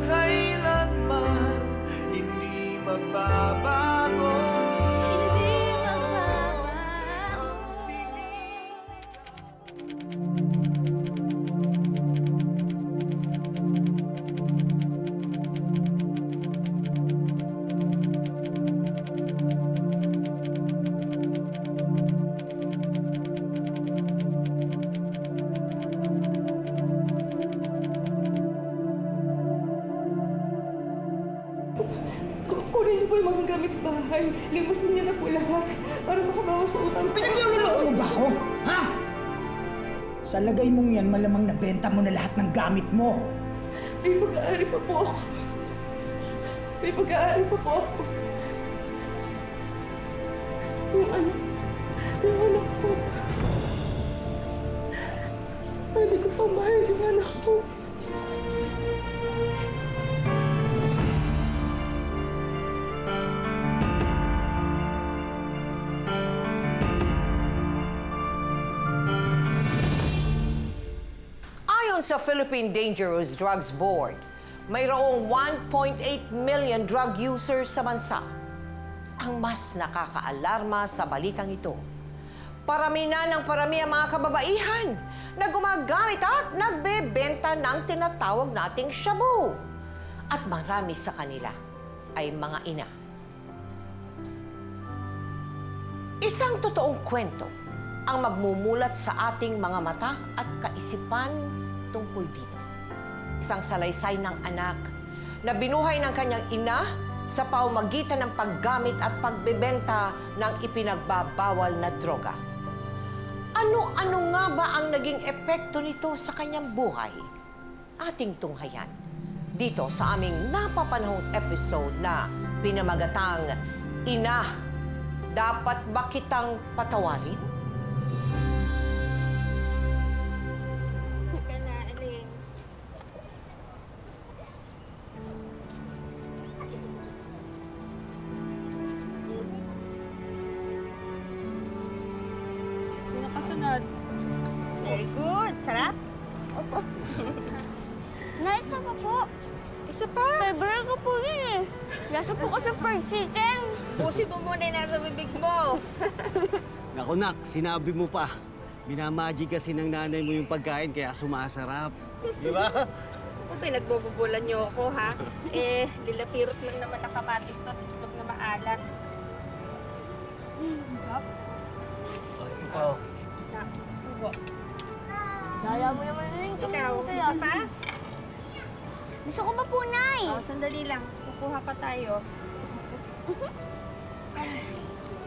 kailanman hindi magbabago. Hindi magbabago. Ang sinisigaw. Kunin niyo po yung mga gamit sa bahay. Limusin niyo na po lahat para makabawas sa utang. Pinagluloko mo ba ako? Ha? Sa lagay mong yan, malamang nabenta mo na lahat ng gamit mo. May pag-aari pa po ako. May pag-aari pa po ako. Yung anak ko. Pwede ko pa mahal yung anak ko. Ayon sa Philippine Dangerous Drugs Board, mayroong 1.8 million drug users sa bansa. Ang mas nakakaalarma sa balitang ito, parami na ng parami ang mga kababaihan na gumagamit at nagbebenta ng tinatawag nating shabu. At marami sa kanila ay mga ina. Isang totoong kwento ang magmumulat sa ating mga mata at kaisipan tungkol dito. Isang salaysay ng anak na binuhay ng kanyang ina sa pamamagitan ng paggamit at pagbebenta ng ipinagbabawal na droga. Ano-ano nga ba ang naging epekto nito sa kanyang buhay? Ating tunghayan dito sa aming napapanahong episode na pinamagatang Ina, Dapat Ba Kitang Patawarin? Ka na, Aling. Sino kasunod? Very good. Sarap? Opo. Nay, isa pa po. Isa pa. Favorite ko po yun eh. Lasa po kasi fried chicken. Pusin mo muna yung nasa bibig mo. Naku nak, sinabi mo pa. Minamagic kasi ng nanay mo yung pagkain kaya sumasarap. Di ba? Kung pinagbobobolan niyo ako, ha? Lilapirot lang naman ng kamatis to at itlog na maalat. Oh, ito pa oh. Daya mo naman rin. Ikaw, isa pa? Gusto ko pa po, Nay. Oh, sandali lang. Kukuha pa tayo.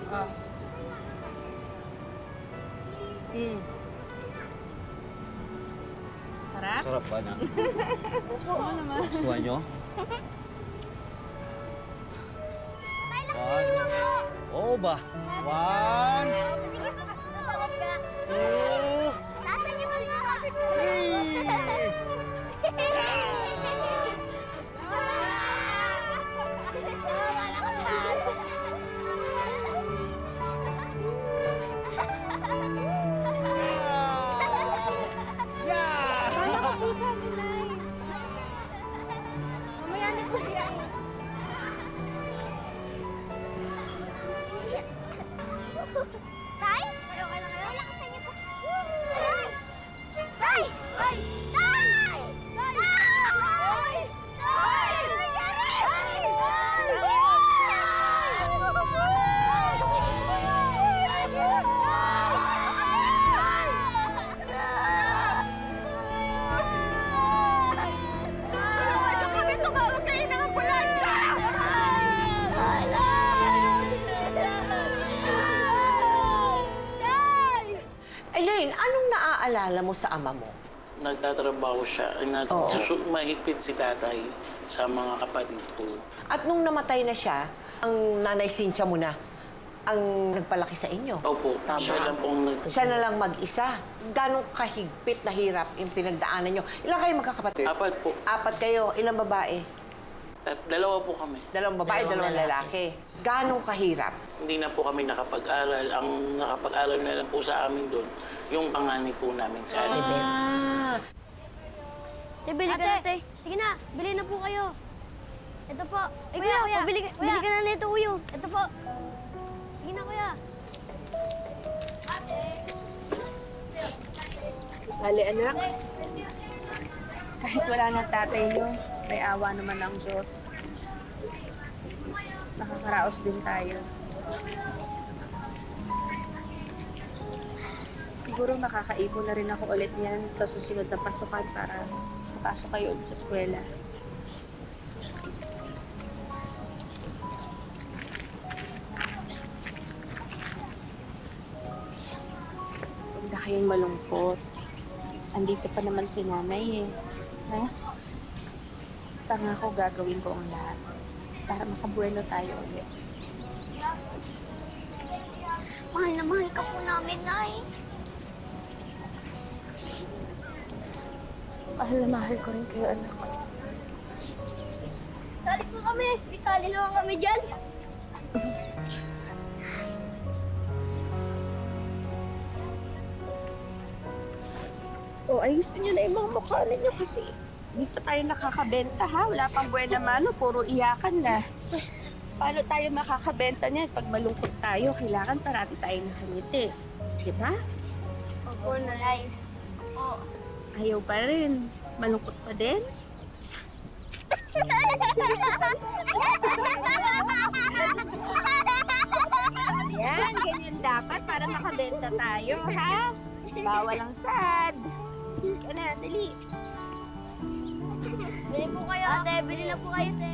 Oh. Sarap? Sarap pa na. Oo naman. Gustuhan nyo? One. Oo ba? One. Sige pa. Tatawag ka. Two. Nasaan yung mga? Three. Wala ko dyan. Yeah! Wala ko kita, Nay. Mamaya na po yan. Tay? Okay na kayo? Lakasan niyo po. Tay! Tay! Tay! Tay! Tay! Tay! Tay! Ano nangyari? Tay! Kami tumawag kayo ng ambulansya! Elaine, anong naaalala mo sa ama mo? Nagtatrabaho siya. Mahigpit si tatay sa mga kapatid ko. At nung namatay na siya, ang nanay Cynthia mo na ang nagpalaki sa inyo. Opo, Tama. siya lang pong Siya na lang mag-isa. Ganong kahigpit na hirap yung pinagdaanan nyo. Ilan kayo magkakapatid? Apat po. Apat kayo. Ilang babae? At dalawa po kami. Dalawang babae, dalawang lalaki. Ganong kahirap? Hindi na po kami nakapag-aral. Ang nakapag-aral na lang po sa amin doon, yung panganay po namin sa Alibet. Ah. Bili ka na, te. Sige na, bili na po kayo. Ito po. Ay, kuya, bili ka na nito, uyo. Ito po. Sige na, kuya. Bale, anak. Kahit wala na tatay niyo, may awa naman ng Diyos. Nakakaraos din tayo. Siguro makakaipon na rin ako ulit niyan sa susunod na pasukan para makapasok kayo ulit sa eskwela. Huwag na kayong malungkot. Andito pa naman si nanay eh. Ha? Tanga ko gagawin ko ang lahat para makabuelo tayo ulit. Mahal na mahal ka po namin, Nay. Mahal na mahal ko rin kayo, anak. Sali po kami. Isali naman kami dyan. O, ayusin niyo na yung mga mukha ninyo kasi hindi pa tayo nakakabenta, ha? Wala pang buena mano, puro iyakan na. Paano tayo makakabenta niyan? Pag malungkot tayo, kailangan parati tayo nakangiti. Di ba? Opo, Nay. Opo. Ayaw pa rin. Malungkot pa din? Yan, ganyan dapat para makabenta tayo, ha? Bawal ang sad. Ika na, dali. Bili po kayo. Ate, bili na po kayo, te.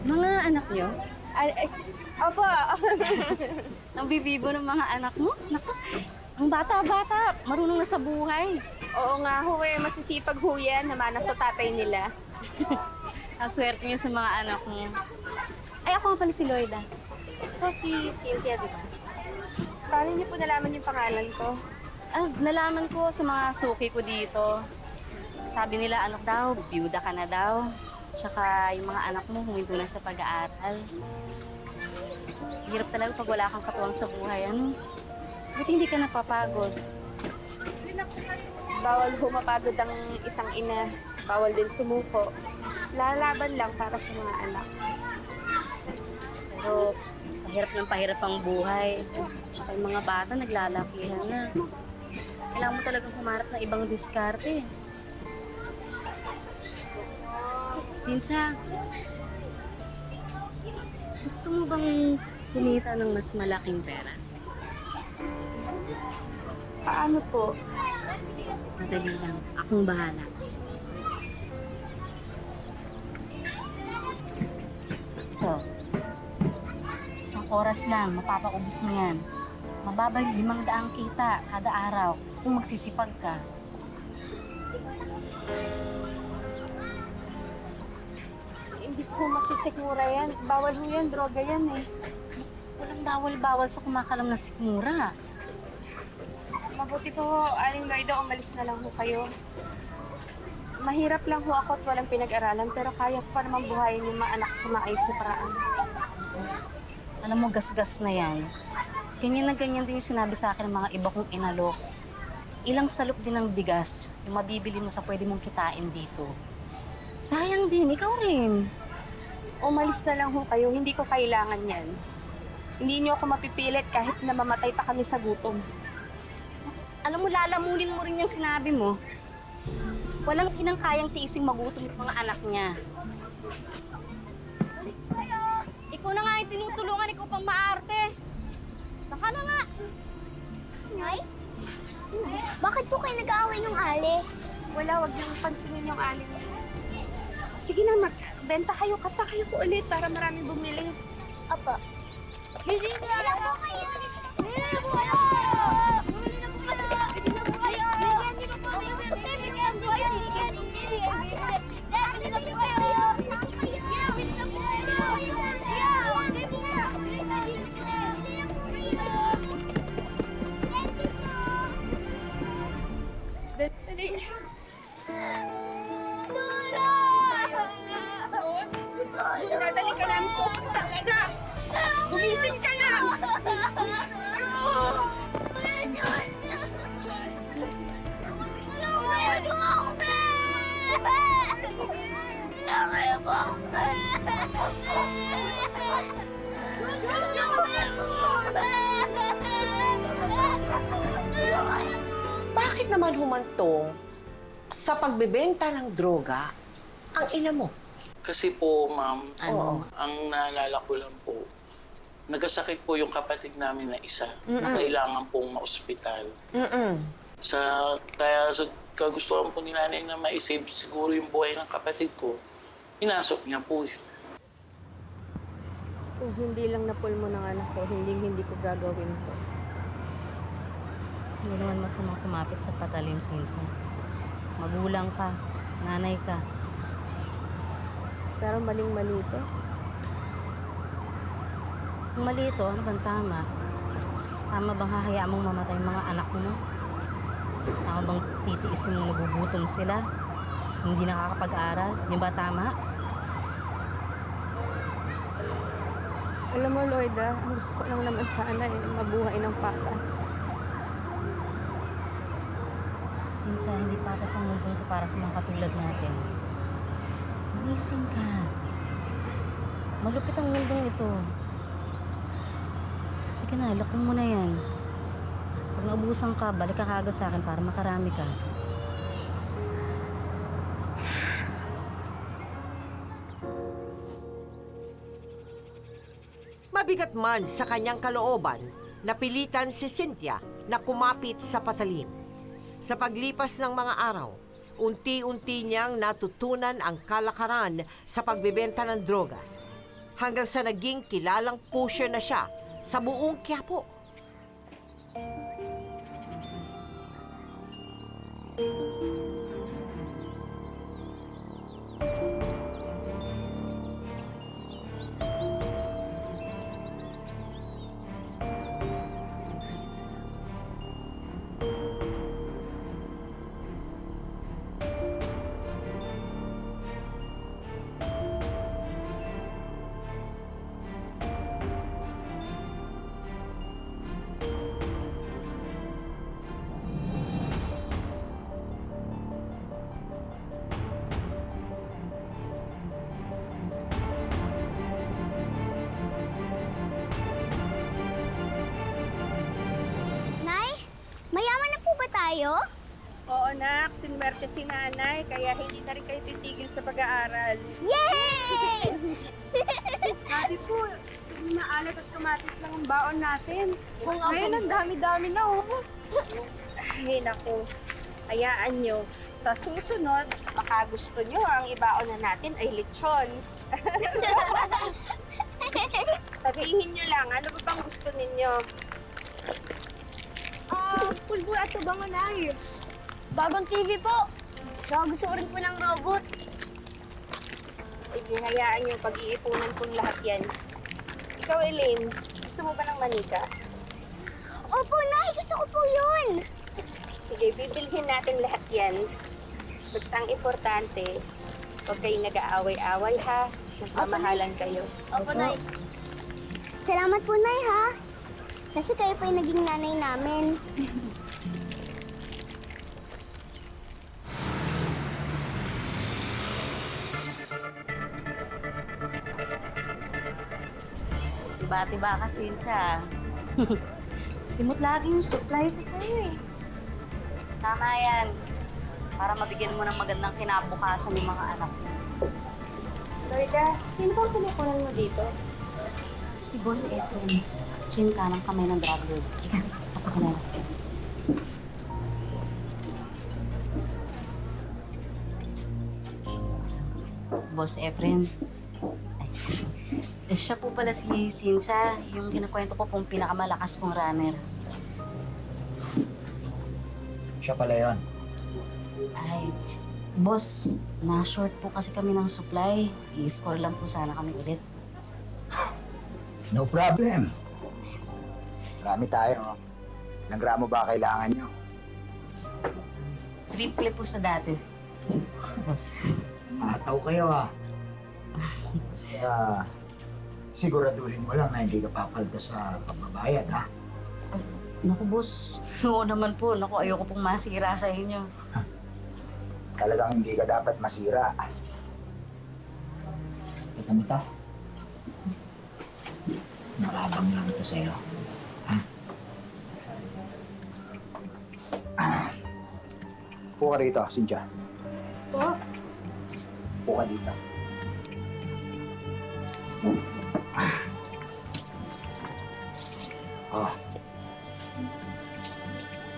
Mga anak niyo? Opo. Ang bibibo ng mga anak mo? Naku, ang bata-bata, marunong na sa buhay. Oo nga ho eh, masisipag ho yan, namana sa tatay nila. Ang swerte niyo sa mga anak mo. Ay, ako nga pala si Lloyda. Ito si Cynthia, di ba? Paano niyo po nalaman yung pangalan ko? Ah, nalaman ko sa mga suki ko dito. Sabi nila, anak daw, biyuda ka na daw. Tsaka yung mga anak mo huminto na sa pag-aaral. Hirap talaga pag wala kang katuwang sa buhay, ano? Buti hindi ka napapagod. Bawal ho mapagod ang isang ina. Bawal din sumuko. Lalaban lang para sa mga anak. Pero pahirap ang buhay. Tsaka yung mga bata naglalakihan na. Kailangan mo talagang humarap ng ibang diskarte. Cynthia, gusto mo bang kumita ng mas malaking pera? Paano po? Madali lang. Akong bahala. Ito. Isang oras lang, mapapaubos mo yan. Mababa yung 500 kita kada araw kung magsisipag ka. Hindi ko masisikmura yan. Bawal ho yan, droga yan eh. Walang bawal-bawal sa kumakalam na sikmura. Mabuti po ho, Aling Lloyda, umalis na lang ho kayo. Mahirap lang ho ako at walang pinag-aralan pero kaya ko pa naman buhayin yung mga anak sa maayos na paraan. Alam mo, gasgas na yan. Ganyan na ganyan din yung sinabi sa akin ng mga iba kong inalok. Ilang salop din ng bigas yung mabibili mo sa pwede mong kitain dito. Sayang din, ikaw rin. Umalis na lang ho kayo, hindi ko kailangan yan. Hindi niyo ako mapipilit kahit na mamatay pa kami sa gutom. Alam mo, lalamunin mo rin yung sinabi mo. Walang inang kayang tiising magutom ng mga anak niya. Ikaw na nga yung tinutulungan, ikaw pang maarte. Baka na nga. Nay? Bakit po kayo nag-aaway ng ali? Wala, wag niyong pansinin yung aling. Sige na, magbenta kayo, kata kayo po ulit para maraming bumili. Apa. Bili na po kayo! Bili na po kayo! Bili na po kayo! Bili na po kayo! Bili na po kayo! Bili na po kayo! Dadali ka namin sa ospital, anak! Gumising ka na! Bakit naman humantong sa pagbebenta ng droga ang ina mo? Kasi po, ma'am, Oo. ang naalala ko lang po, nagkasakit po yung kapatid namin na isa na kailangan pong ma-ospital. Kaya sa kagustuhan po ni nanay na ma-save siguro yung buhay ng kapatid ko, inasok niya po yun. Kung hindi lang napul mo ng anak ko, hindi ko gagawin to. Hindi naman masamang kumapit sa patalim, Cynthia. Magulang ka, nanay ka. Pero maling-mali to. Kung mali ito, ano bang tama? Tama bang hahayaan mong mamatay yung mga anak mo, no? Tama bang titiisin mong nagugutom sila? Hindi nakakapag-aral? Yung ba tama? Alam mo, Lloyda, ang gusto ko lang naman sana mabuhay ng patas. Cynthia, hindi patas ang mundo ito para sa mga katulad natin. Manising ka. Malupit ang mundong ito. Sige na, lakon mo na yan. Pag naubusan ka, balik ka kaagad sa akin para makarami ka. Mabigat man sa kanyang kalooban, napilitan si Cynthia na kumapit sa patalim. Sa paglipas ng mga araw, unti-unti niyang natutunan ang kalakaran sa pagbebenta ng droga. Hanggang sa naging kilalang pusher na siya sa buong Quiapo. Nay, mayaman na po ba tayo? Oo, anak. Sinwerte si nanay, kaya hindi na rin kayo titigil sa pag-aaral. Yay! Dati po, maalat at kamatis lang ang baon natin. Kung ako- Ngayon, ang dami-dami na, oh. Ay, naku. Hayaan nyo. Sa susunod, baka gusto nyo ang ibaon na natin ay lechon. Sabihin nyo lang, ano ba bang gusto ninyo? Pulbo at tubango na bagong TV po. Saka gusto ko rin po ng robot. Sige, hayaan nyo. Pag-iipunan kong lahat yan. Ikaw, Elaine, gusto mo ba ng manika? Opo, Nay. Gusto ko po yun. Sige, bibilhin natin lahat yan. Basta ang importante, huwag kayong nag-aaway-away ha. Nagmamahalan kayo. Opo, Nay. Salamat po, Nay, ha? Kasi kayo pa yung naging nanay namin. Tiba-tiba ka, Cynthia. Simot lagi yung supply ko sa'yo eh. Tama yan. Para mabigyan mo ng magandang kinabukasan yung mga anak mo. Lloyda, sino bang kinukunan mo dito? Si Boss Efren. Siya yung kanang kamay ng drug lord. Ika, ako na lang. Boss Efren. Ay, siya po pala si Cynthia, yung kinakwento ko pong pinakamalakas kong runner. Siya pala yun. Ay, boss, na-short po kasi kami ng supply. I-score lang po sana kami ulit. No problem. Marami tayo. Ilang gramo ba kailangan nyo? Triple po sa dati. Boss. Ataw kayo ah. Basta, siguraduhin mo lang na hindi ka papalto sa pagbabayad, ha? Naku, boss. Oo naman po. Naku, ayoko pong masira sa inyo. Talagang hindi ka dapat masira. Ito mo to? Nakabang lang ito sa'yo. Ha? Puka rito, Cynthia. Po? Puka dito. Oh.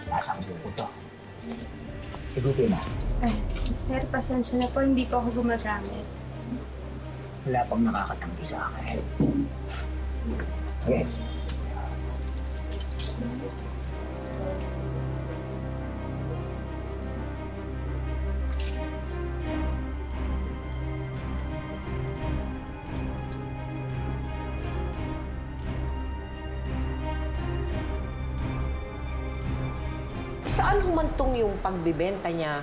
Lasang buko to. Igutin mo. Ay, sir, pasensya na po. Hindi po ako gumagamit. Wala pang nakakatanggi sa akin. Okay. Saan humantong yung pagbibenta niya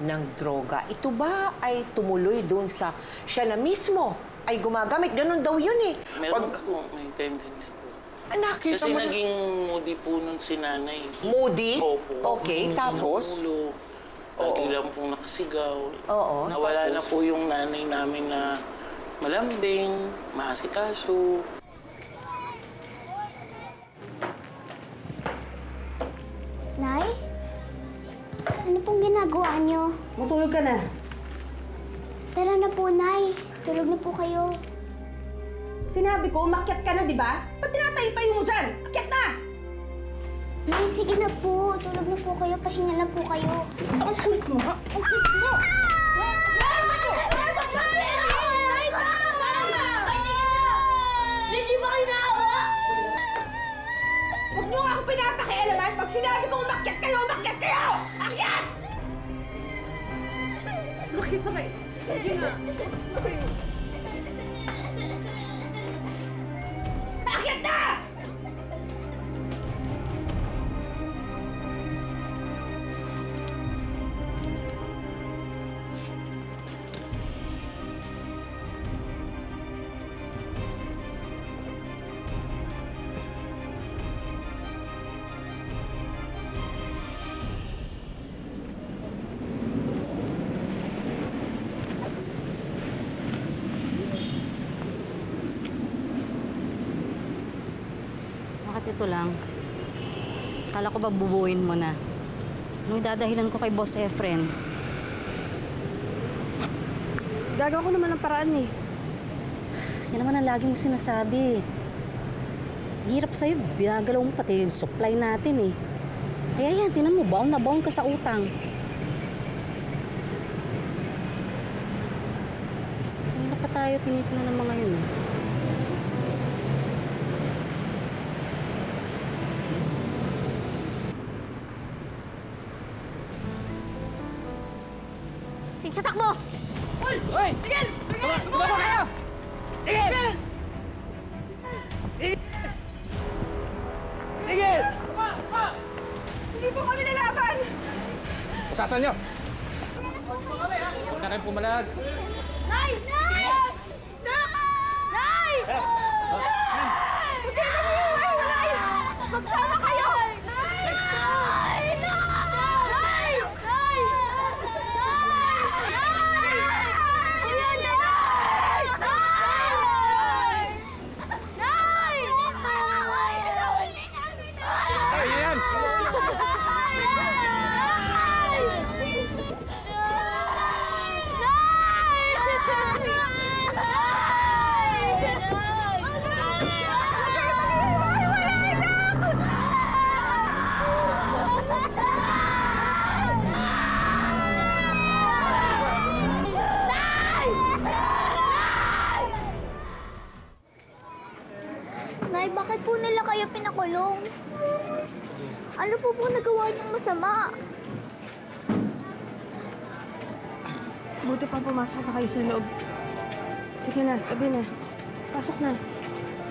ng droga? Ito ba ay tumuloy doon sa siya na mismo ay gumagamit? Ganon daw yun eh. Meron po, may tendency po. Nakita Kasi mo na- naging moody po nun si nanay. Moody? Opo. Okay, tapos? Ulo. Lagi lang pong nakasigaw. Oo, Nawala na tapos? po yung nanay namin na malambing, maasikaso. Nay? Ano pong ginagawa niyo? Matulog ka na. Tara na po, Nay. Tulog na po kayo. Sinabi ko, umakyat ka na, di ba? Ba't tinatayo-tayo mo dyan? Akyat na! Nay, sige na po. Tulog na po kayo. Pahinga na po kayo. Ang kulit mo, ha? Ang kulit mo! Hindi ba kayo naawa? Huwag niyo nga ako pinapakialaman. Pag sinabi ko umakyat kayo, umakyat kayo! Akyat! Bakit na kayo? Sige na. Akyat na! Bakit ito lang? Kala ko ba bubuuin mo na? Nung idadahilan ko kay Boss Efren. Gagawa ko naman ng paraan eh. Yan naman ang lagi mo sinasabi. Hirap sa'yo, binagalaw mo pati yung supply natin eh. Kaya yan, tinan mo, baon na baon ka sa utang. Hindi pa tayo tinitingnan ng mga yun eh. Sige, sa takbo! Hindi po kami nalaban! Usasan nyo! Huwag na kayong pumalag. Nay! Nay! Nay! Huwag kayo nag-iwalay! Magsama kayo! Nay! Nay! Nay! Nay! Ayan na! Nay! Ay, yan! Nay, bakit po nila kayo pinakulong? Ano po nagawa niyong masama? Buti pa pumasok na kayo sa loob. Sige na, gabi na. Pasok na.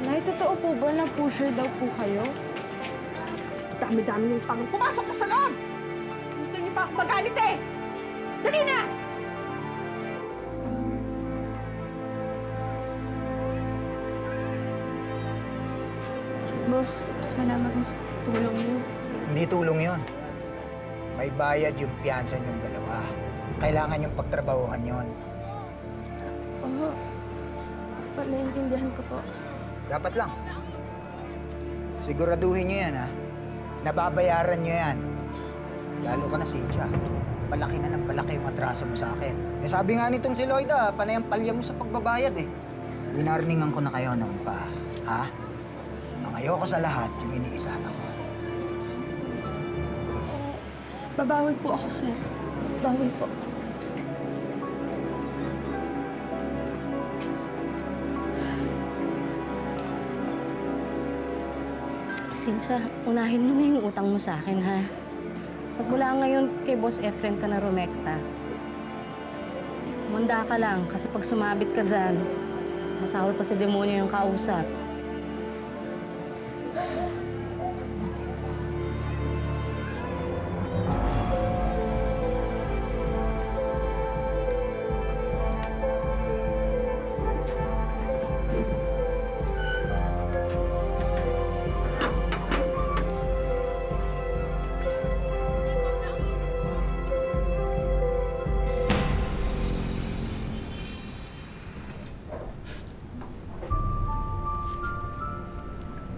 Nay, totoo po ba na pusher daw po kayo? Dami-dami ng pang. Pumasok ka sa loob! Hindi niyo pa ako magalit eh! Dali na! boss. Salamat mo sa tulong niyo. Hindi tulong yon. May bayad yung piyansa niyong dalawa. Kailangan yung pagtrabahuhan yon. Oo. Naiintindihan ko po. Dapat lang. Siguraduhin niyo yan, ha? Nababayaran niyo yan. Lalo ka na, Cynthia. Palaki na ng palaki yung atraso mo sa akin. Eh, sabi nga nitong si Lloyda, panay ang palya mo sa pagbabayad eh. Winarningan ko na kayo noon pa, ha? Ang ayoko sa lahat, yung iniisahan ako. Babawi po ako, sir. Bawi po. Cynthia, unahin mo na yung utang mo sa akin, ha? Pagmula ngayon kay Boss Efren ka na rumekta. Manda ka lang, kasi pag sumabit ka dyan, masahol pa si demonyo yung kausap.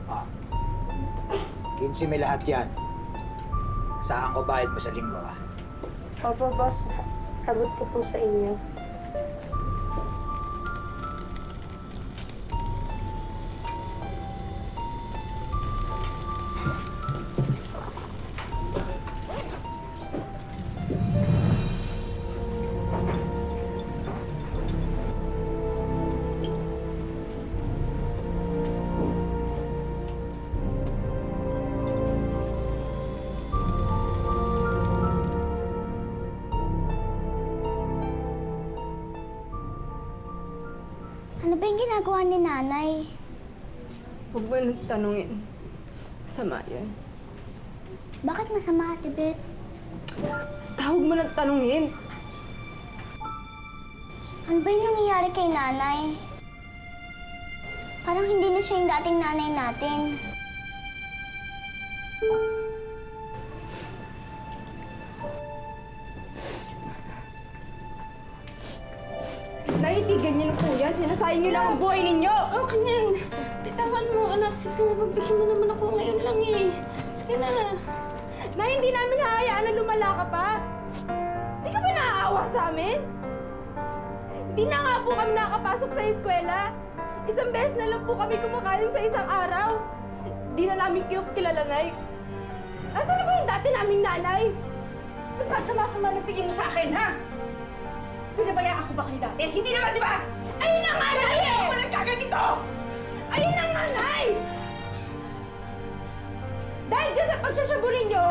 Ah. 15 may lahat yan. Saan ko bayad mo sa linggo, ha? Opo, boss. Abot ko po sa inyo. Ano ba yung ginagawa ni nanay? Huwag mo nang tanungin. Masama yan. Bakit masama, Ate Bet? Basta huwag mo nang tanungin. Ano ba yung nangyayari kay nanay? Parang hindi na siya yung dating nanay natin. Naitigan niyo na po yan. Sinasayang niyo lang ang buhay ninyo. Okay na yan. Bitawan mo, anak. Sige, magbigyan mo naman ako ngayon lang eh. Sige na. Na hindi namin hahayaan na lumala ka pa. Di ka ba naaawa sa amin? Hindi na nga po kami nakakapasok sa eskwela. Isang beses na lang po kami kumakain sa isang araw. Di na namin kayo kilala, Nay. Nasaan na ba yung dati naming nanay? Ba't ba sama-sama ng tingin mo sa akin, ha? Pinabayaan ako ba kayo dati? Hindi naman, di ba? Ayun na nga, Nay! Ayun ako nagkaganito! Ayun na nga, Nay! Dahil dyan sa pagsasyaburin nyo,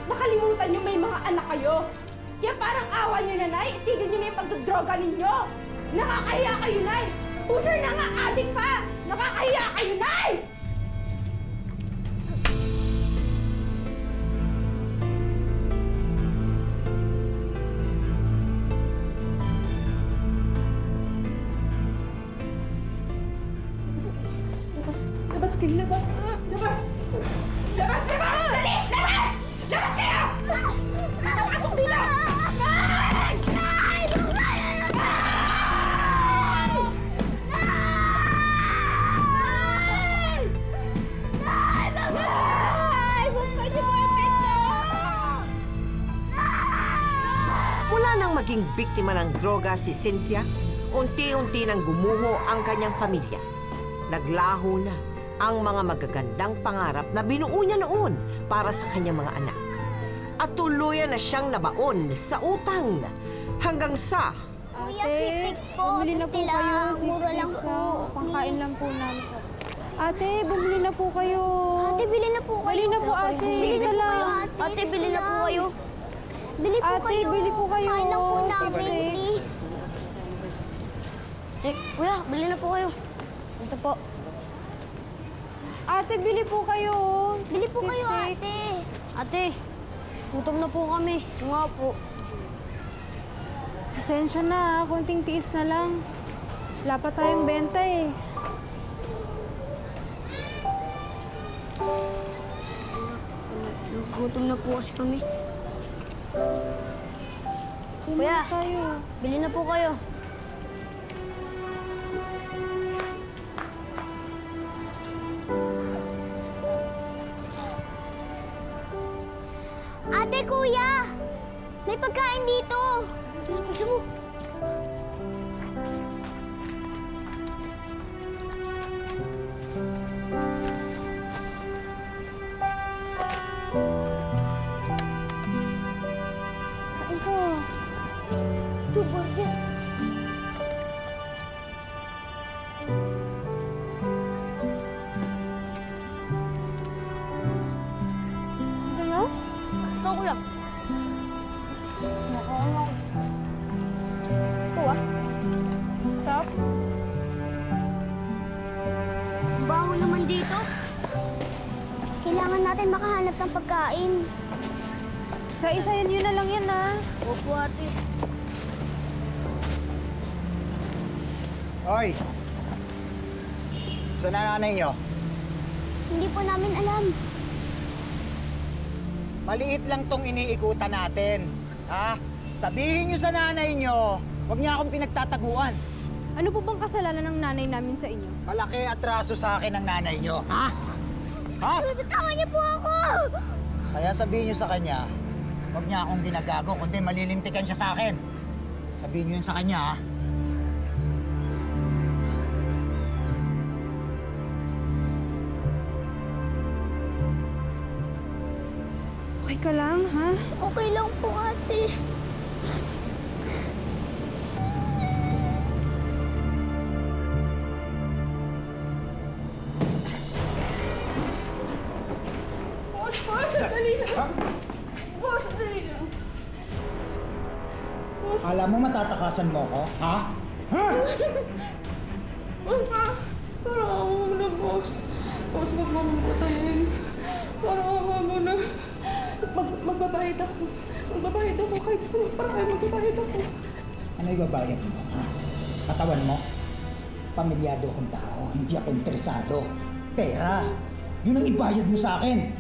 nakalimutan nyo may mga anak kayo. Kaya parang awa nyo na, Nay. Itigil nyo na yung pagdodroga ninyo. Nakakahiya kayo, Nay. Pusher na nga, adik pa. Nakakahiya kayo, Nay! Labas kayo, labas! Labas! Labas! Labas! Dali! Labas! Labas kayo! Napasok dito! Nay! Nay! Buksan niyo na ba? Nay! Nay! Nay! Buksan niyo po yung pinto! Mula nang maging biktima ng droga si Cynthia, unti-unti nang gumuho ang kanyang pamilya. Naglaho na ang mga magagandang pangarap na binuo niya noon para sa kanyang mga anak. At tuluyan na siyang nabaon sa utang hanggang sa Kuya, sweet mix po. Bumili na po 50 kayo. lang. Sweet Mura lang mix po. Pangkain lang po namin po. Ate, bumili na po kayo. Ate, bili na po kayo. Bili na po, ate. Bili Isa na po lang. kayo, ate. Ate, bili na po kayo. Bili po Ate, kayo. bili po kayo. Kain lang po Sweet namin, mix. please. Kuya, bili na po kayo. Ito po. Ate, bili po kayo. Bili po kayo, Sweet mix. ate. Ate, gutom na po kami. Nga po. Pasensya na, konting tiis na lang. Wala pa tayong benta eh. Gutom na po kasi kami. Kuya, bili na po kayo. Ate, kuya! May pagkain dito! Tignan mo. Kain ko. Ito, burger. Ito na? Ito ko lang. Ito ah. Stop. Baho naman dito. Kailangan natin makahanap ng pagkain. Isa-isayan yun na lang yan, ah. Opo, ate. Hoy! Saan na nanay nyo? Hindi po namin alam. Maliit lang tong iniikutan natin. Ha? Sabihin nyo sa nanay nyo, huwag niya akong pinagtataguan. Ano po bang kasalanan ng nanay namin sa inyo? Malaki atraso sa akin ng nanay nyo, ha? Ha? Bitawan niyo po ako! Kaya sabihin nyo sa kanya, huwag niya akong ginagago, kundi malilintikan siya sa akin. Sabihin nyo yun sa kanya, ha? Okay ka lang, ha? Okay lang po, ate. Alam mo matatakasan mo ko, ha? Ha? Parang ako na, boss. Boss, wag mo akong patayin. Parang ako na. Magbabayad ako. Magbabayad ako kahit saan paraan. Magbabayad ako. Ano ibabayad mo, ha? Katawan mo? Pamilyado akong tao, hindi ako interesado. Pera, yun ang ibayad mo sa akin.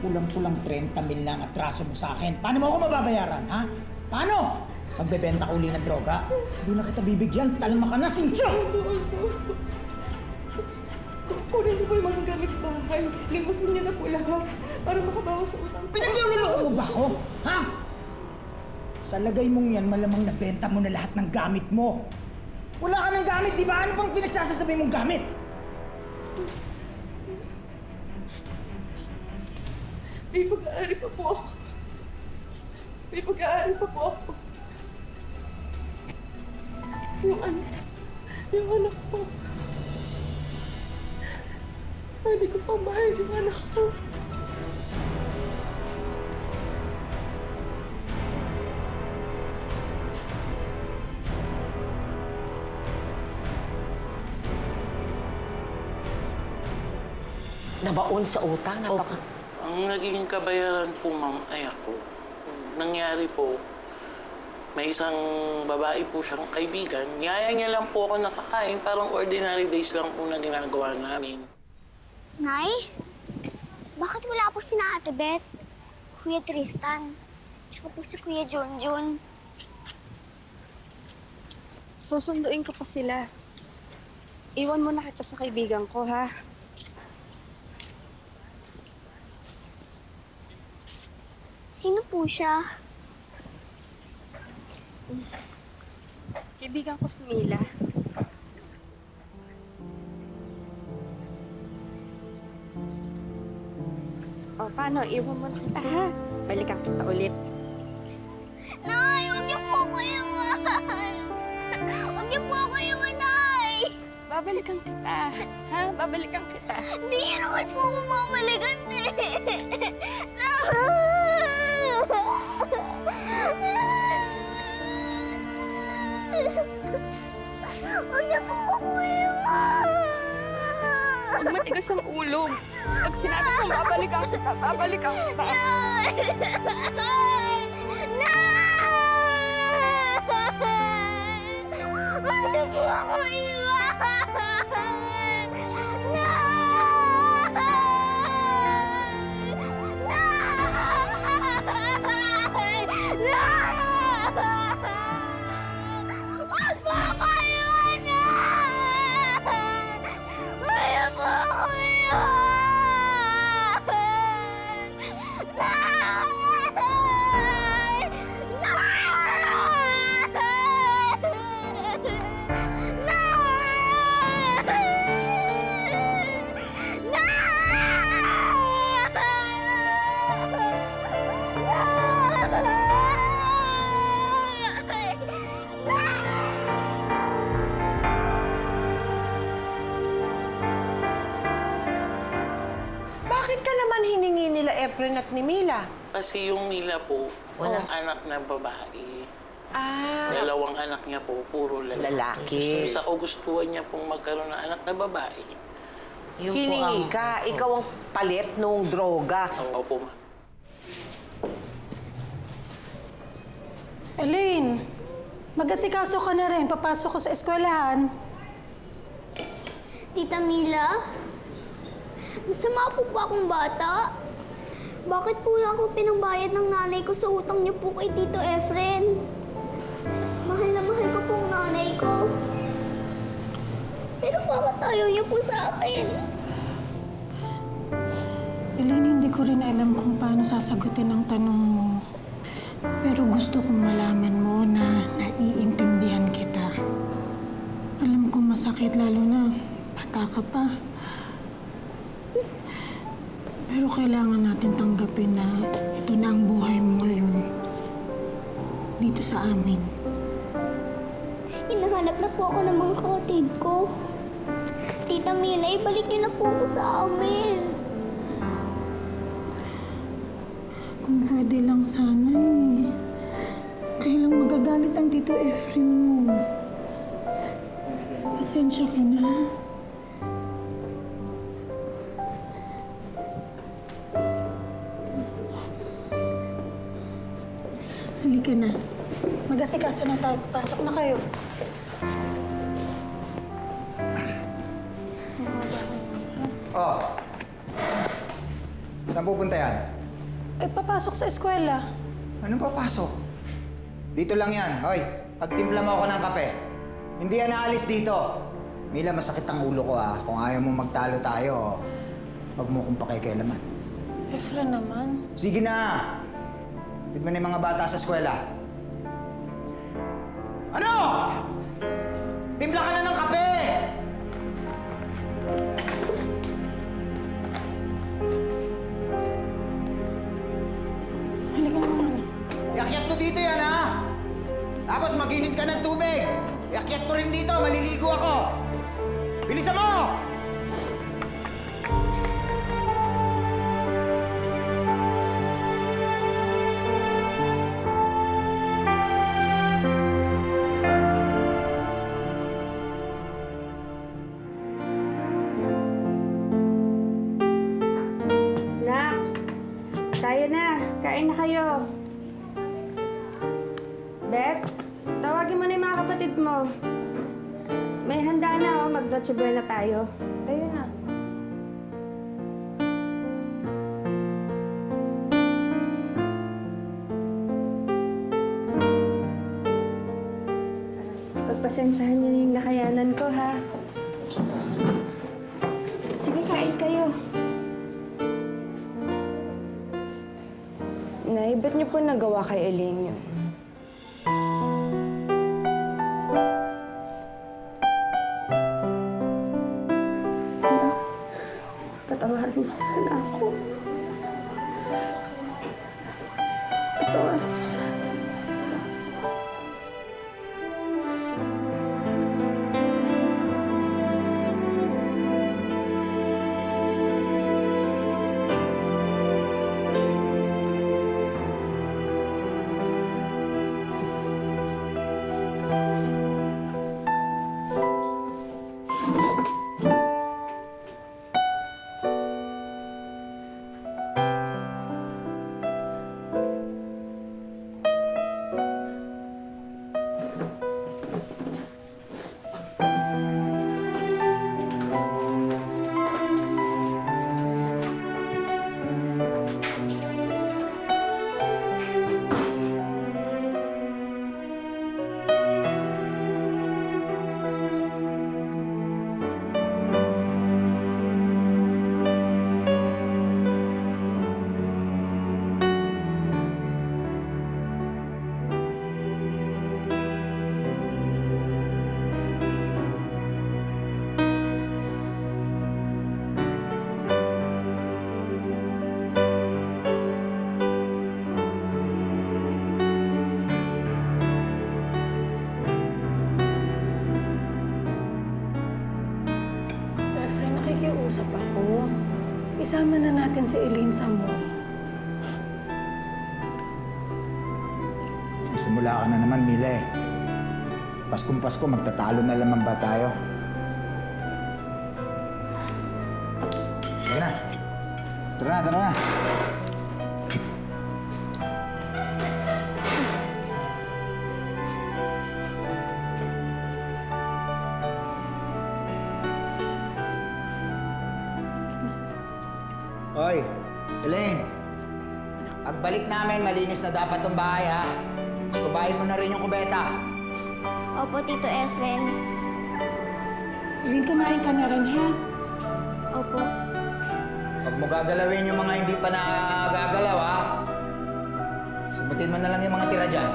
Kulang-kulang 30 mil na ang atraso mo sa akin. Paano mo ako mababayaran, ha? Paano? Magbebenta ka uli ng droga? Hindi na kita bibigyan, talma ka na, Cynthia! Kunin niyo po yung mga gamit sa bahay. Limusin niyo na po lahat para makabawas sa utang. Pinagluloko mo ba ako? Ha? Sa lagay mong yan, malamang nabenta mo na lahat ng gamit mo. Wala ka ng gamit, di ba? Ano pang pinagsasasabi mong gamit? May pag-aari pa po ako. May pag-aari pa po ako. Yung anak ko. Hindi ko pa mahal yung anak ko. Nabaon sa utang, napaka... Ang nagiging kabayaran po, ma'am, ay ako. Nangyari po, may isang babae po siyang kaibigan. Niyaya niya lang po ako nakakain. Parang ordinary days lang po na ginagawa namin. Nay, bakit wala po si na Ate Beth, Kuya Tristan, tsaka po si Kuya Junjun? Susunduin ko pa sila. Iwan mo na kita sa kaibigan ko, ha? Sino po siya? Kaibigan ko si Mila. O, paano? Iwan mo na kita, ha? Balikan kita ulit. Nay, huwag niyo po ako iwan! Huwag niyo po ako iwan, Nay! Babalikan kita, ha? Babalikan kita. Hindi niyo naman po ako mamalikan eh! Huwag niyo po ako iwan! Huwag matigas ang ulo. Pag sinabi kong babalikan kita, babalikan kita. Nay! Huwag niyo po ako iwan! Nay! Bakit ka naman hiningi nila Efren at ni Mila? Kasi yung Mila po, Wala. anak na babae. Ah, Dalawang anak niya po, puro lalaki. lalaki. Sa kagustuhan niya pong magkaroon ng anak na babae. Hiningi ka. Ikaw ang palit nung droga. Opo, ma'am. Elaine, mag-asikaso ka na rin. Papasok ko sa eskwelahan. Tita Mila, masama po ba akong bata? Bakit po ako pinangbayad ng nanay ko sa utang niyo po kay Tito Efren? Mahal na mahal ko pong nanay ko. Pero bakit ayaw niyo po sa akin? Elaine, hindi ko rin alam kung paano sasagutin ang tanong mo. Pero gusto kong malaman mo na naiintindihan kita. Alam kong masakit lalo na bata ka pa. Pero kailangan natin tanggapin na ito na ang buhay mo ngayon. Dito sa amin. Hinahanap na po ako ng mga kapatid ko. Tita Mila, ibalik niyo na po ako sa amin. Kung pwede lang sana eh. Kailang magagalit ang Tito Efren mo. Pasensya ka na. Halika na. Mag-asikaso na tayo. Pasok na kayo. Oh. Saan pupunta yan? Eh, papasok sa eskwela. Anong papasok? Dito lang yan. Hoy, pagtimpla mo ako ng kape. Hindi yan naalis dito. Mila, masakit ang ulo ko ah. Kung ayaw mo magtalo tayo, huwag mo kong pakikialaman. Efren naman. Sige na! Hatid mo na yung mga bata sa eskwela. Ano? Timpla ka na ng kape! Halika na muna. Iakyat mo dito yan, ha? Tapos mag-init ka ng tubig. Iakyat mo rin dito, maliligo ako. Bilisan mo! Nak, tayo na. Kain na kayo. Beth, tawagin mo na yung mga kapatid mo. May handa na, oh. Mag-Noche Buena tayo. Tayo na. Pagpasensyahan niyo yung nakayanan ko, ha? Sige, kain kayo. Nay, ba't niyo po nagawa kay Elaine yun? Patawarin mo sana ako. Patawarin mo sana. isama na natin si Elaine sa mall. Simula ka na naman, Mila eh. Paskong Pasko, magtatalo na lamang ba tayo? Sige na. Tara na, tara na. Hoy, Elaine. Pagbalik namin, malinis na dapat tong bahay, ha? Kubahin mo na rin yung kubeta. Opo, Tito Efren. Elaine, kumain ka na rin, ha? Opo. Huwag mo gagalawin yung mga hindi pa nagagalaw, ha? Sumutin mo na lang yung mga tira dyan.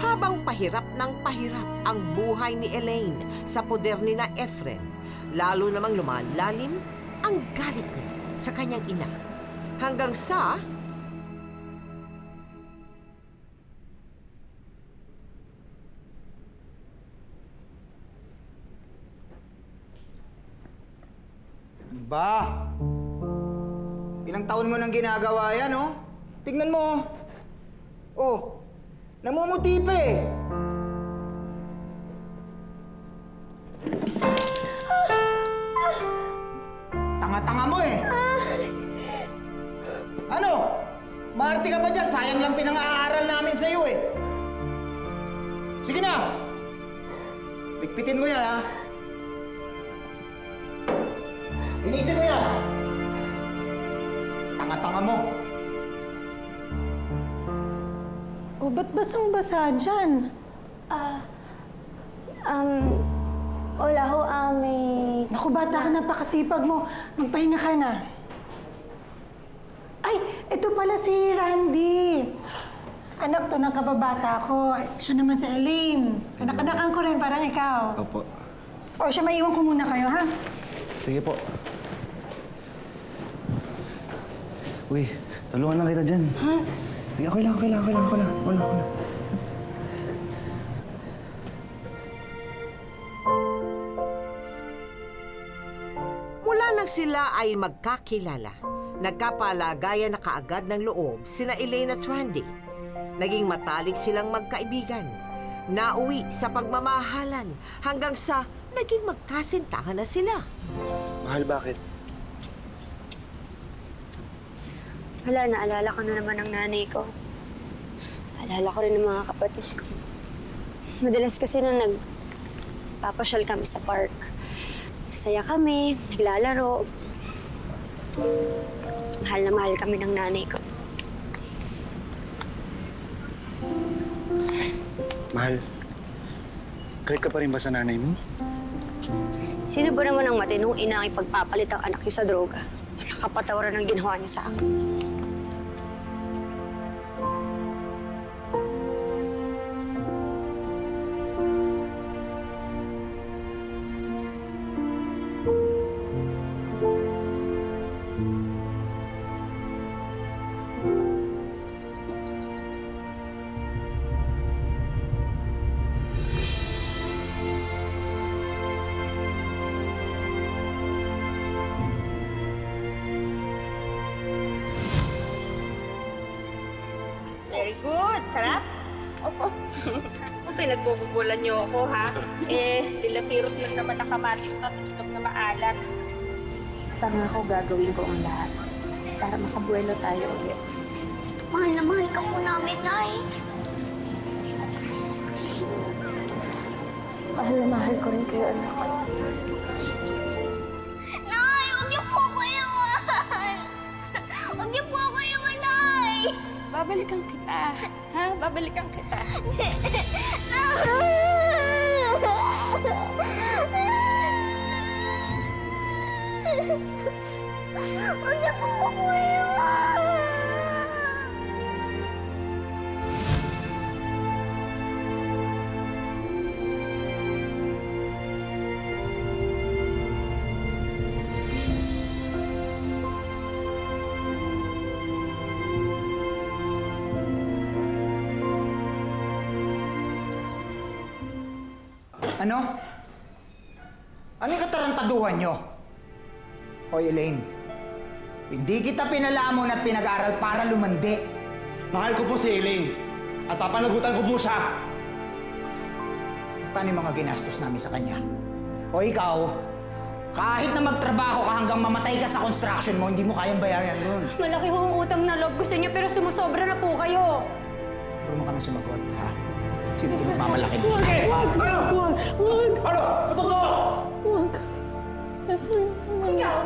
Habang pahirap ng pahirap ang buhay ni Elaine sa poder ni na Efren, lalo namang lumalalim ang galit niya sa kanyang ina. Hanggang sa... Ba? Ilang taon mo nang ginagawa yan, oh? Tignan mo, oh. Oh, namumuti pa eh. Tanga-tanga mo eh. Ano? Maarte ka ba dyan? Sayang lang pinang-aaral namin sa'yo eh. Sige na! Ligpitin mo yan, ha? Linisin mo yan! Tanga-tanga mo. O, ba't basang-basa dyan? Wala ho, may... Naku, bata ka, napakasipag mo. Magpahinga ka na. Ay, ito pala si Randy. Anak to ng kababata ko. Siya naman si Elaine. Anak-anakan ko rin, parang ikaw. Opo. O, siya, maiwan ko muna kayo, ha? Sige po. Uy, tulungan lang kita dyan. Ha? Sige, okay lang. Mula nang sila ay magkakilala, nagkapalagayan na kaagad ng loob sina Elaine at Randy. Naging matalik silang magkaibigan. Nauwi sa pagmamahalan hanggang sa naging magkasintahan na sila. Mahal, bakit? Wala, naalala ko na naman ang nanay ko. Naalala ko rin ng mga kapatid ko. Madalas kasi nung nagpapasyal kami sa park, masaya kami, naglalaro. Mahal na mahal kami ng nanay ko. Mahal, galit ka pa rin ba sa nanay mo? Sino ba naman ang matinong ina ang ipagpapalit ang anak niya sa droga? Wala kapatawaran ang ginawa niya sa akin. Very good. Sarap? Opo. Kung pinagbububulan niyo ako, ha? Nilapirot lang naman na kamatis na itlog na maalat. Tanga ko, gagawin ko ang lahat para makabuelo tayo ulit. Mahal na mahal ka po namin, Nay. Mahal na mahal ko rin kayo, anak. Nay, huwag niyo po ako iwan. Huwag niyo po ako iwan, Nay. Babalikan kita, ha? Babalikan kita. Huwag niyo po ako iwan. Ano? Ano yung katarantaduhan nyo? Hoy, Elaine. Hindi kita pinalamon at pinag-aral para lumandi. Mahal ko po si Elaine. At papanagutan ko po siya. Paano yung mga ginastos namin sa kanya? O ikaw, kahit na magtrabaho ka hanggang mamatay ka sa construction mo, hindi mo kayang bayaran nun. Malaki ho ang utang na loob ko sa inyo pero sumusobra na po kayo. Puro ka na sumagot, ha? Sino pinagmamalaki mo? Ano? Patok mo! Ikaw?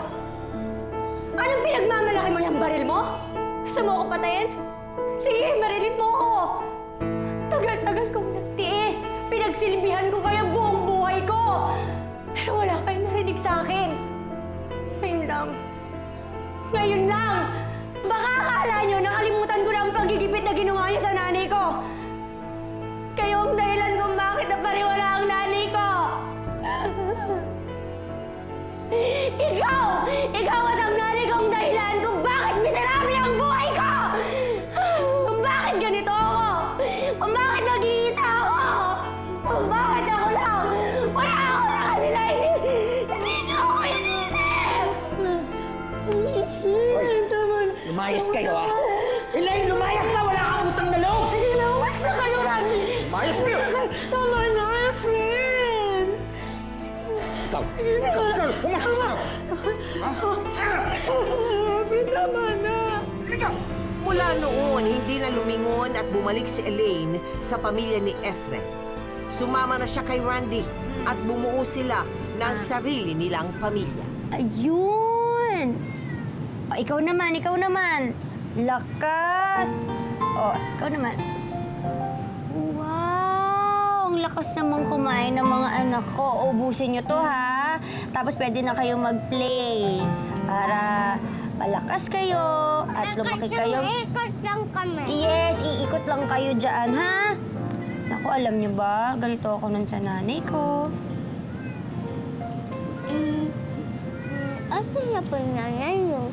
Anong pinagmamalaki mo yung baril mo? Gusto mo ako patayin? Sige, marilin mo ako! Tagal-tagal kong nagtiis. Pinagsilbihan ko kayo buong buhay ko. Pero wala kayong narinig sa akin. Ngayon lang. Ngayon lang! Baka akala nyo nakalimutan ko na ang pagigipit na ginawa nyo sa nanay ko. Kayo ang dahilan kung bakit napariwala ang nanay ko. Ikaw! Ikaw at ang nanay ko ang dahilan kung bakit miserable ang buhay ko! Kung bakit ganito ako! Kung bakit nag-iisa ako! Kung bakit ako lang! Wala ako na kanila! Hindi niyo ako inisip! Lumayas kayo, ha? Elaine, lumayas ka! Wala kang utang na loob! Sige na, umalis na kayo, Randy! Lumayas kayo! Tama na, friend! Ikaw! Ikaw! Umasok ka! Ha? Friend, tama na! Ikaw! Mula noon, hindi na lumingon at bumalik si Elaine sa pamilya ni Efren. Sumama na siya kay Randy at bumuo sila ng sarili nilang pamilya. Ayun! O, ikaw naman, ikaw naman. Lakas! O, ikaw naman. Wow! Ang lakas naman kumain ng mga anak ko. Ubusin niyo to, ha? Tapos pwede na kayo mag-play. Para malakas kayo at lumaki kayo. Iikot lang kami. Yes, iikot lang kayo dyan, ha? Naku, alam niyo ba? Ganito ako nun sa nanay ko. Asan na po yung nanay niyo?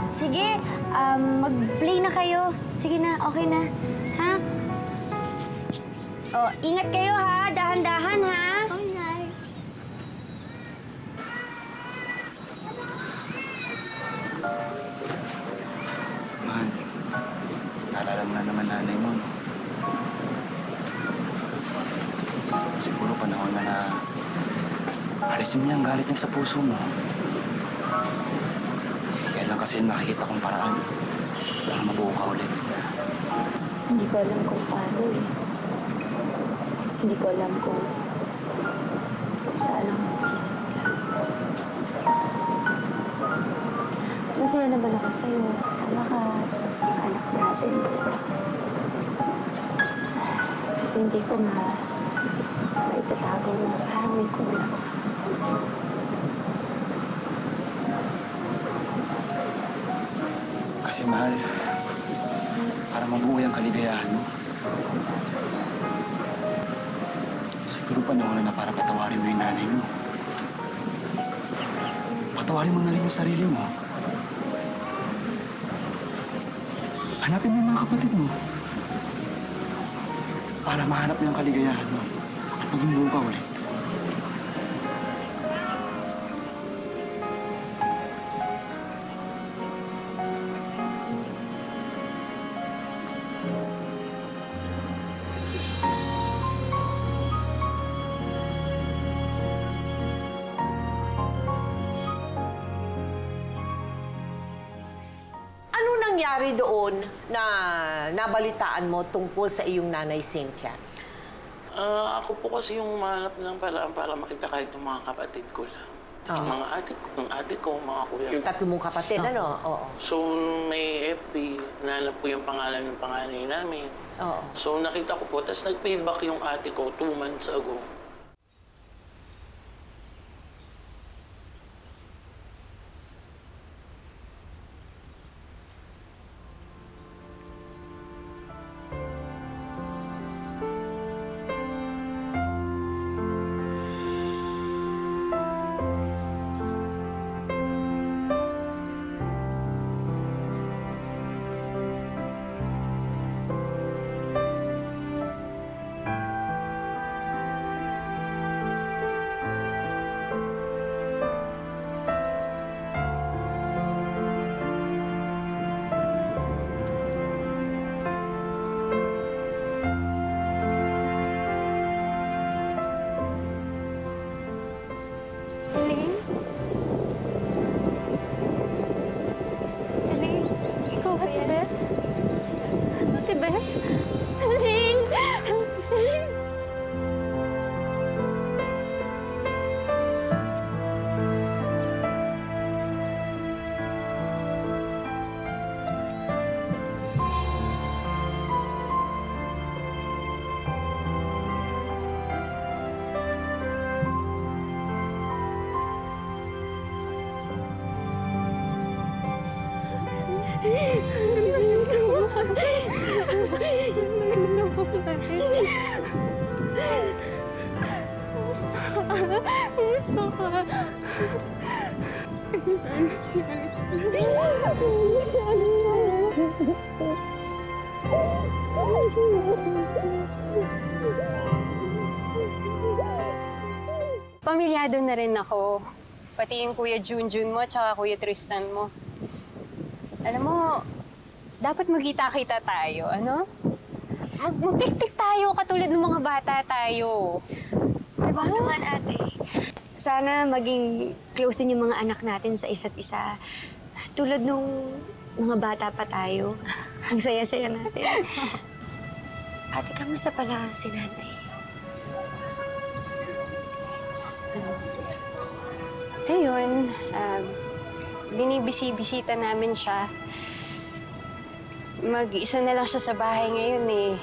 Sige, mag-play na kayo. Sige na, okay na. Ha? Oh, ingat kayo ha. Dahan-dahan ha. Okay. Mahal, naalala mo na naman nanay mo. No? Siguro panahon na alisin mo yung galit niya sa puso mo. Kaya lang kasi nakikita kong paraan para mabuo ka ulit. Hindi ko alam kung paano eh. Hindi ko alam kung saan ang magsisimula. Masaya naman ako sa'yo. Kasama ka. Ang anak natin. Pero hindi ko maitatago na parang may kulang. Kasi mahal, para mabuo yung kaligayahan mo. Siguro panahon na para patawarin mo yung nanay mo. Patawarin mo na rin yung sarili mo. Hanapin mo yung mga kapatid mo. Para mahanap mo yung kaligayahan mo at maging buo ka ulit. nangyari doon na nabalitaan mo tungkol sa iyong nanay Cynthia? Ako po kasi yung umanap ng paraan para makita kahit yung mga kapatid ko lang. Yung mga ate ko, mga kuya. Yung tatlo mong kapatid, ano? Oo. So, may FB, nanap ko yung pangalan ng panganay namin. Oo. So, nakita ko po, tapos nag-feedback yung ate ko 2 months ago. Elaine? Elaine, ikaw ba yan? Ate Beth? Elaine! Elaine! Gusto ka. Pamilyado na rin ako. Pati yung Kuya Junjun mo tsaka Kuya Tristan mo. Alam mo, dapat magkita-kita tayo, ano? Magpiktik tayo katulad ng mga bata tayo. Diba naman, ate? Sana maging close din yung mga anak natin sa isa't isa. Tulad nung mga bata pa tayo. Ang saya-saya natin. Ate, kamusta pala si nanay? Ayun, binibisi-bisita namin siya. Mag-isa na lang siya sa bahay ngayon eh.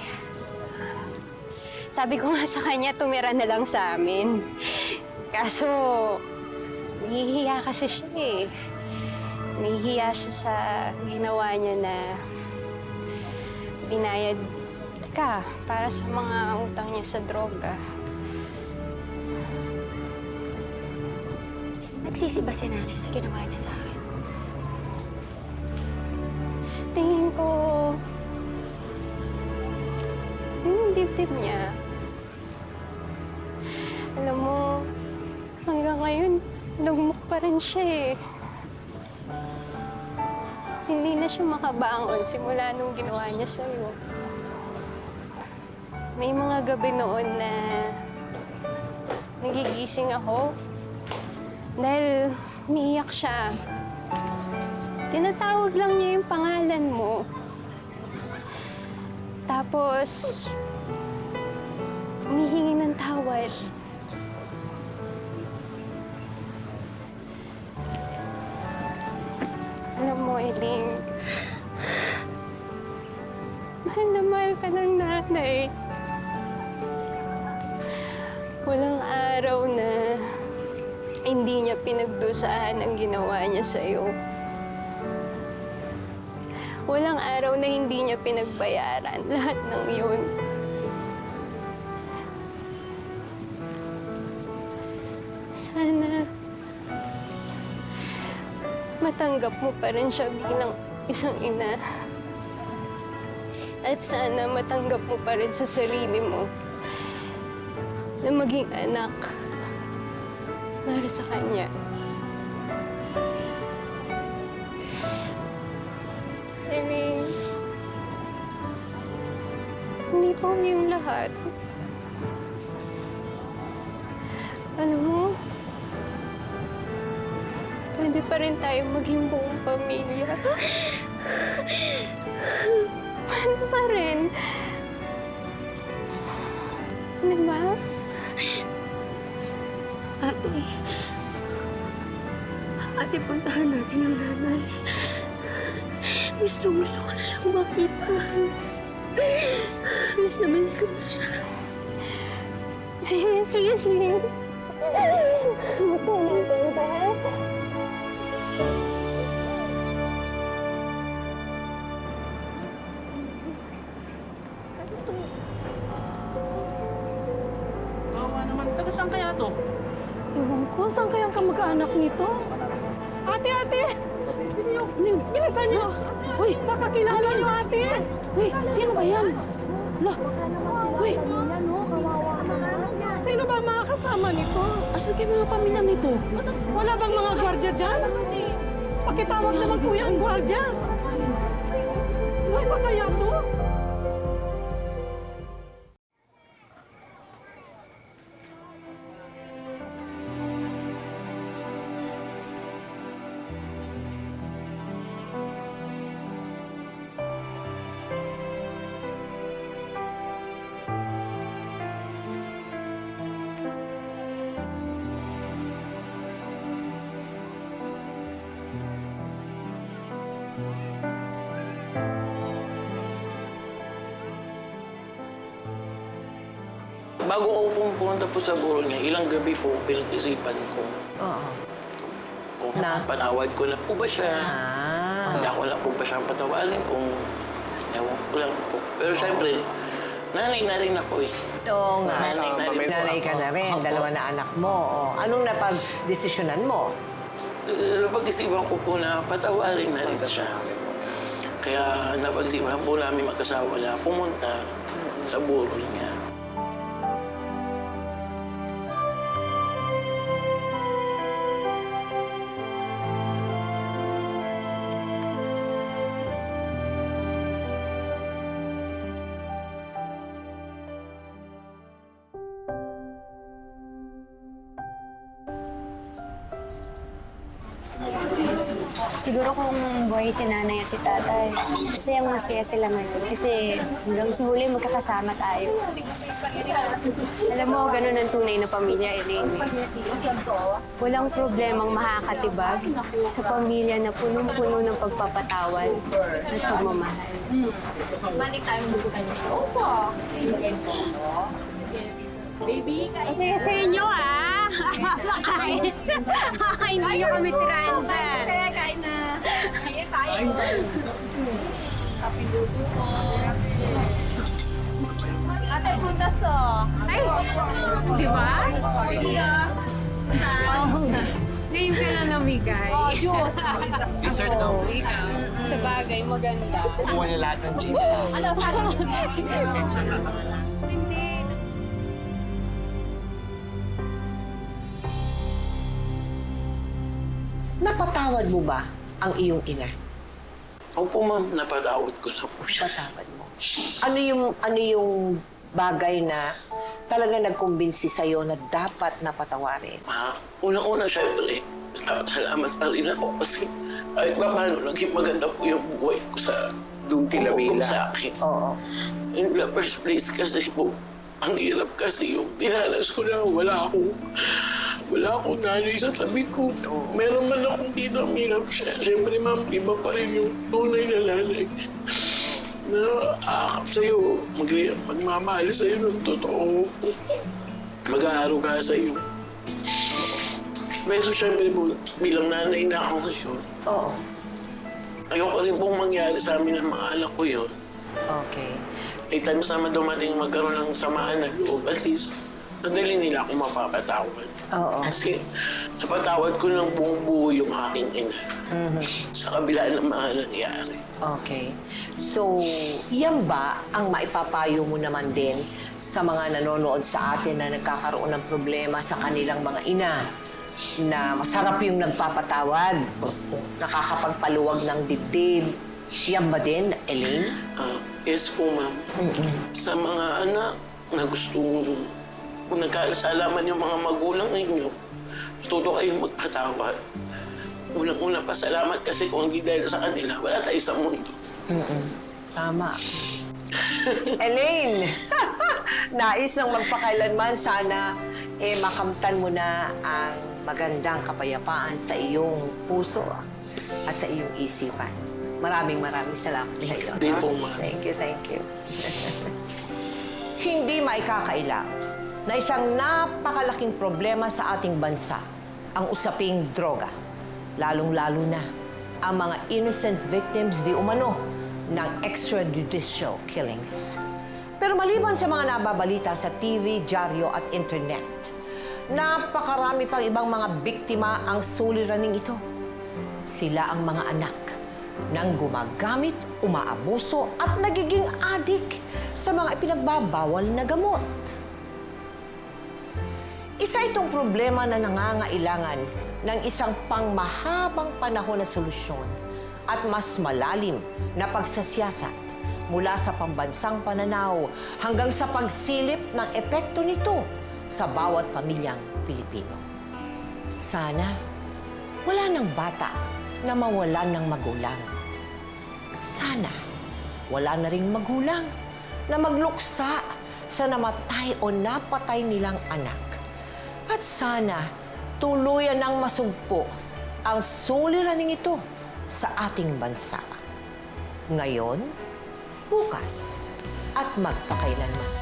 Sabi ko nga sa kanya, tumira na lang sa amin. Kaso, nahihiya kasi siya eh. Nahihiya siya sa ginawa niya na binayad ka para sa mga utang niya sa droga. Nagsisi ba si nanay sa ginawa niya sa akin? Sa tingin ko, yun yung dibdib niya. Alam mo, hanggang ngayon, nagmuk pa rin siya eh. Hindi na siya makabangon simula nung ginawa niya sa'yo. May mga gabi noon na nagigising ako dahil umiiyak siya. Tinatawag lang niya yung pangalan mo. Tapos, humihingi ng tawad. Alam mo, Eileen, mahal na mahal ka ng nanay. Walang araw na hindi niya pinagdusahan ang ginawa niya sa'yo. Walang araw na hindi niya pinagbayaran lahat ng yun. Sana matanggap mo pa rin siya bilang isang ina. At sana matanggap mo pa rin sa sarili mo na maging anak para sa kanya. I mean, hindi po yung lahat. Alam mo, pwede pa rin tayo maging buong pamilya. Paano pa rin? Di ba? Ate, puntahan natin ang nanay. Gusto ko na siyang makita. Miss na miss ko na siya. Sige. Bawa naman. Taga saan kaya to? Ewan ko, saan kayang kamag-anak nito? Ate! Bilisan niyo! Uy, baka kilala niyo, ate! Uy, sino ba yan? Uy! Sino ba ang mga kasama nito? Asan kayo mga pamilya nito? Wala bang mga gwardya dyan? Pakitawag naman kuya ang gwardya. Uy, ba kaya to? Bago ako pumunta po sa buro niya, ilang gabi po pinag-isipan ko Oo. kung Na? panawad ko na po ba siya. Hindi ako na po ba siyang patawarin kung ewan ko lang po. Pero syempre, nanay na rin ako eh. Oo nga. Nanay na rin po Nanay ka ako. na rin, Opo. dalawa na anak mo. Oh. Anong napag-desisyonan mo? Napag-isipan ko po na patawarin na rin siya. Kaya napag-isipan po namin mag-asawa na pumunta sa buro niya. Siguro kung buhay si nanay at si tatay, masaya sila ngayon. Kasi hanggang sa huli magkakasama tayo. Alam mo, ganun ang tunay na pamilya, Elaine. Walang problemang makakatibag sa pamilya na punong-puno ng pagpapatawad at pagmamahal. Kasi sa inyo, ah! Kakain niyo kami tirahan dyan. Kain na. Ate, prutas Ay, di ba? Ngayon ka lang namigay. Juice. Dessert daw. Ikaw. Sa bagay, maganda. Kuha niya lahat ng jeans. Ano, sabi mo Pasensya na. Napatawad mo ba ang iyong ina? Opo ma'am, napatawad ko na po siya. Patawad mo. Ano yung bagay na talaga nagkumbinsi sa'yo na dapat napatawarin? Unang-una, syempre, salamat pa rin ako kasi kahit pa paano, naging maganda po yung buhay ko sa hukom sa akin. Oo. In the first place kasi po, ang hirap kasi yung tinalas ko na wala akong nanay sa tabi ko. Meron man akong tita, hirap siya. Siyempre, ma'am, iba pa rin yung tunay na nanay na aakap sa'yo, magmamahal sa'yo ng totoo, mag-aaruga sa'yo. Pero siyempre po, bilang nanay na ako ngayon, Oo. ayoko rin pong mangyari sa amin ng mga anak ko yun. Okay. May times naman dumating magkaroon ng samaan ng loob, at least, nadali nila ako mapapatawad. Oo. Kasi napatawad ko ng buong buo yung aking ina sa kabila ng mga nangyari. Okay. So, yan ba ang maipapayo mo naman din sa mga nanonood sa atin na nagkakaroon ng problema sa kanilang mga ina? Na masarap yung nagpapatawad, nakakapagpaluwag ng dibdib. Yan ba din, Elaine? Yes po, ma'am. Sa mga anak na gustong kung nagkasalaman yung mga magulang ninyo, matuto kayong magpatawad. Unang-una, pasalamat kasi kung hindi dahil sa kanila, wala tayo sa mundo. Tama. Elaine, nais ng magpakailanman sana makamtan mo na ang magandang kapayapaan sa iyong puso at sa iyong isipan. Maraming salamat sa iyo. Hindi po, ma'am. Thank you. Hindi maikakaila na isang napakalaking problema sa ating bansa ang usaping droga. Lalong-lalo na ang mga innocent victims di umano ng extrajudicial killings. Pero maliban sa mga nababalita sa TV, dyaryo at internet, napakarami pang ibang mga biktima ang suliraning ito. Sila ang mga anak ng gumagamit, umaabuso at nagiging adik sa mga ipinagbabawal na gamot. Isa itong problema na nangangailangan ng isang pangmahabang panahon na solusyon at mas malalim na pagsasiyasat mula sa pambansang pananaw hanggang sa pagsilip ng epekto nito sa bawat pamilyang Pilipino. Sana wala ng bata na mawalan ng magulang. Sana wala na ring magulang na magluksa sa namatay o napatay nilang anak. At sana tuluyan ng masugpo ang suliraning ito sa ating bansa. Ngayon, bukas, at magpakailanman.